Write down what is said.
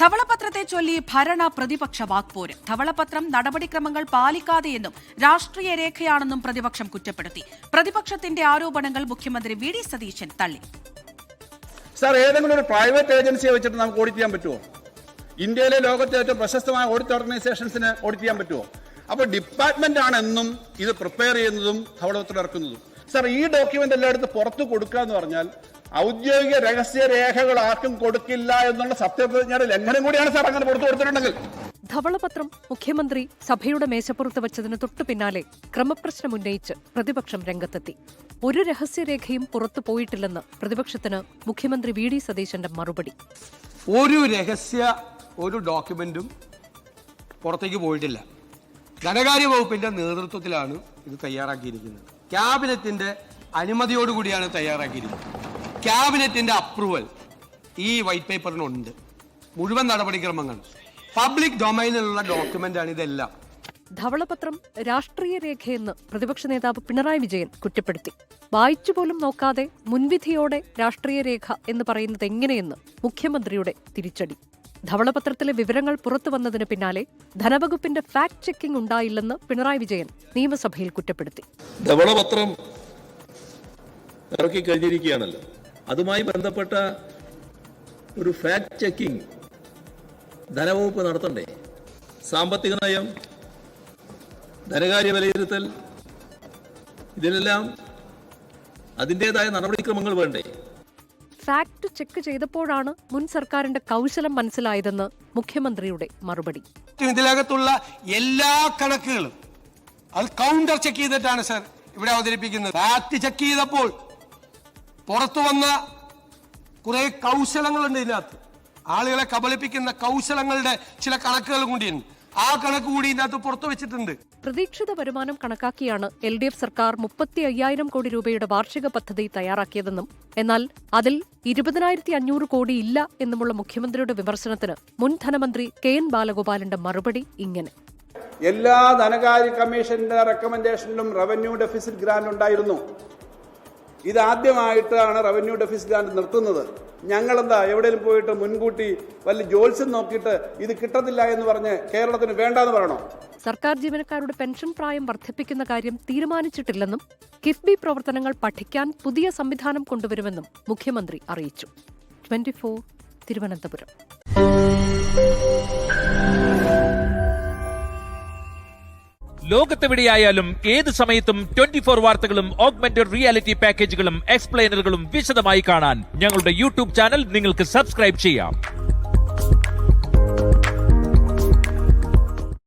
ധവളപത്രത്തെ ചൊല്ലി ഭരണ പ്രതിപക്ഷ വാക്പോര്. ധവളപത്രം നടപടിക്രമങ്ങൾ പാലിക്കാതെയെന്നും രാഷ്ട്രീയ രേഖയാണെന്നും പ്രതിപക്ഷം കുറ്റപ്പെടുത്തി. പ്രതിപക്ഷത്തിന്റെ ആരോപണങ്ങൾ മുഖ്യമന്ത്രി വി ഡി സതീശൻ തള്ളി. സാർ, ഏതെങ്കിലും ഒരു പ്രൈവറ്റ് ഏജൻസിയെ വെച്ചിട്ട് നമുക്ക് ഓഡിറ്റ് ചെയ്യാൻ പറ്റുമോ? ഇന്ത്യയിലെ ലോകത്തെ ഏറ്റവും പ്രശസ്തമായ ഓഡിറ്റ് ഓർഗനൈസേഷൻസിന് ഓഡിറ്റ് ചെയ്യാൻ പറ്റുമോ? അപ്പോൾ ഡിപ്പാർട്ട്മെന്റ് ആണ് എന്നും ഇത് പ്രിപ്പയർ ചെയ്യുന്നതും ധവളപത്രം ഇറക്കുന്നതും. സാർ, ഈ ഡോക്യുമെന്റ് എല്ലായിടത്തും പുറത്തു കൊടുക്കുക എന്ന് പറഞ്ഞാൽ ഔദ്യോഗിക രഹസ്യ രേഖകൾ ആർക്കും കൊടുക്കില്ല എന്നുള്ള സത്യപ്രതിജ്ഞയുടെ ലംഘനം കൂടിയാണ് സാർ അങ്ങനെ പുറത്തു കൊടുത്തിട്ടുണ്ടെങ്കിൽ. ധവളപത്രം മുഖ്യമന്ത്രി സഭയുടെ മേശപ്പുറത്ത് വച്ചതിന് തൊട്ടു പിന്നാലെ ക്രമപ്രശ്നം ഉന്നയിച്ച് പ്രതിപക്ഷം രംഗത്തെത്തി. ഒരു രഹസ്യരേഖയും പുറത്തു പോയിട്ടില്ലെന്ന് പ്രതിപക്ഷത്തിന് മുഖ്യമന്ത്രി വി ഡി സതീശന്റെ മറുപടി. ഒരു ഡോക്യുമെന്റും പുറത്തേക്ക് പോയിട്ടില്ല. ധനകാര്യ വകുപ്പിന്റെ നേതൃത്വത്തിലാണ് ഇത് തയ്യാറാക്കിയിരിക്കുന്നത്. ക്യാബിനറ്റിന്റെ അനുമതിയോടുകൂടിയാണ് തയ്യാറാക്കിയിരിക്കുന്നത്. ക്യാബിനറ്റിന്റെ അപ്രൂവൽ ഈ വൈറ്റ് പേപ്പറിനുണ്ട്. മുഴുവൻ നടപടിക്രമങ്ങൾ പബ്ലിക് ഡൊമൈനിലുള്ള ഡോക്യുമെന്റ് ആണ് ഇതെല്ലാം. ധവളപത്രം രാഷ്ട്രീയ രേഖയെന്ന് പ്രതിപക്ഷ നേതാവ് പിണറായി വിജയൻ കുറ്റപ്പെടുത്തി. വായിച്ചുപോലും നോക്കാതെ മുൻവിധിയോടെ രാഷ്ട്രീയ രേഖ എന്ന് പറയുന്നത് എങ്ങനെയെന്ന് മുഖ്യമന്ത്രിയുടെ തിരിച്ചടി. ധവളപത്രത്തിലെ വിവരങ്ങൾ പുറത്തു വന്നതിന് പിന്നാലെ ധനവകുപ്പിന്റെ ഫാക്ട് ചെക്കിംഗ് ഉണ്ടായില്ലെന്ന് പിണറായി വിജയൻ നിയമസഭയിൽ കുറ്റപ്പെടുത്തി. ധവളപത്രം ഇറക്കി കഴിഞ്ഞിരിക്കുകയാണല്ലോ, അതുമായി ബന്ധപ്പെട്ട ഒരു ഫാക്ട് ചെക്കിംഗ് ധനവകുപ്പ് നടത്തണ്ടേ? സാമ്പത്തിക നയം, ധനകാര്യ വിലയിരുത്തൽ, ഇതിനെല്ലാം അതിൻ്റെതായ നടപടിക്രമങ്ങൾ വേണ്ടേ? ഫാക്ട് ചെക്ക് ചെയ്തപ്പോഴാണ് മുൻ സർക്കാരിന്റെ കൗശലം മനസ്സിലായതെന്ന് മുഖ്യമന്ത്രിയുടെ മറുപടി. ഇതിനകത്തുള്ള എല്ലാ കണക്കുകളും അത് കൗണ്ടർ ചെക്ക് ചെയ്തിട്ടാണ് സർ ഇവിടെ അവതരിപ്പിക്കുന്നത്. ഫാക്ട് ചെക്ക് ചെയ്തപ്പോൾ പുറത്തു വന്ന കുറെ കൗശലങ്ങളുണ്ട്. ഇതിനകത്ത് ആളുകളെ കബളിപ്പിക്കുന്ന കൗശലങ്ങളുടെ ചില കണക്കുകൾ കൂടിയുണ്ട്. ആ കണക്ക് കൂടി ഇതിനകത്ത് പുറത്തു വെച്ചിട്ടുണ്ട്. പ്രതീക്ഷിത വരുമാനം കണക്കാക്കിയാണ് LDF സർക്കാർ 35,000 കോടി രൂപയുടെ വാർഷിക പദ്ധതി തയ്യാറാക്കിയതെന്നും എന്നാൽ അതിൽ 20,500 കോടി ഇല്ല എന്നുമുള്ള മുഖ്യമന്ത്രിയുടെ വിമർശനത്തിന് മുൻ ധനമന്ത്രി KN ബാലഗോപാലിന്റെ മറുപടി ഇങ്ങനെ: എല്ലാ ധനകാര്യ കമ്മീഷന്റെ റെക്കമെൻഡേഷനിലും റവന്യൂ ഡെഫിസിറ്റ് ഗ്രാന്റ് ഉണ്ടായിരുന്നു. ഇതാദ്യമായിട്ടാണ് റവന്യൂ ഡെഫിസിറ്റ് ഗ്രാന്റ് നിർത്തുന്നത്. ഞങ്ങളെന്താ എവിടെയും പോയിട്ട് മുൻകൂട്ടി വലിയ ജോത്സ്യം നോക്കിയിട്ട് ഇത് കിട്ടത്തില്ല എന്ന് പറഞ്ഞ് കേരളത്തിന് വേണ്ടെന്ന് പറയണോ? സർക്കാർ ജീവനക്കാരുടെ പെൻഷൻ പ്രായം വർദ്ധിപ്പിക്കുന്ന കാര്യം തീരുമാനിച്ചിട്ടില്ലെന്നും കിഫ്ബി പ്രവർത്തനങ്ങൾ പഠിക്കാൻ പുതിയ സംവിധാനം കൊണ്ടുവരുമെന്നും മുഖ്യമന്ത്രി അറിയിച്ചു. 24 തിരുവനന്തപുരം. ലോകത്തെവിടെയായാലും ഏത് സമയത്തും 24 വാർത്തകളും ഓഗ്മെന്റഡ് റിയാലിറ്റി പാക്കേജുകളും എക്സ്പ്ലെയിനറുകളും വിശദമായി കാണാൻ ഞങ്ങളുടെ യൂട്യൂബ് ചാനൽ നിങ്ങൾക്ക് സബ്സ്ക്രൈബ് ചെയ്യാം.